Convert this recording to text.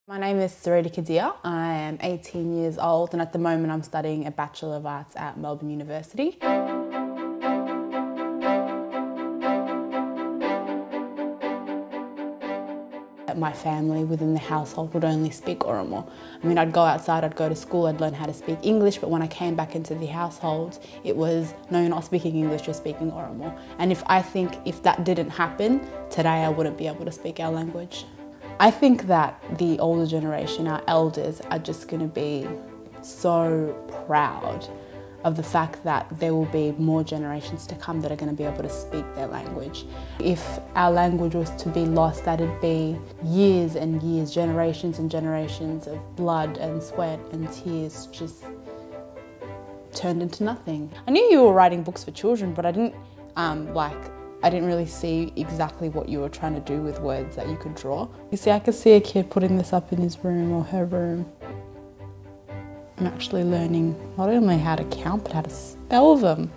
My name is Soreti Kadir. I am 18 years old and at the moment I'm studying a Bachelor of Arts at Melbourne University. My family within the household would only speak Oromo. I mean, I'd go outside, I'd go to school, I'd learn how to speak English, but when I came back into the household, it was, no, you're not speaking English, you're speaking Oromo. And I think if that didn't happen, today I wouldn't be able to speak our language. I think that the older generation, our elders, are just going to be so proud of the fact that there will be more generations to come that are going to be able to speak their language. If our language was to be lost, that'd be years and years, generations and generations of blood and sweat and tears just turned into nothing. I knew you were writing books for children, but I didn't really see exactly what you were trying to do with words that you could draw. You see, I could see a kid putting this up in his room or her room. I'm actually learning not only how to count, but how to spell them.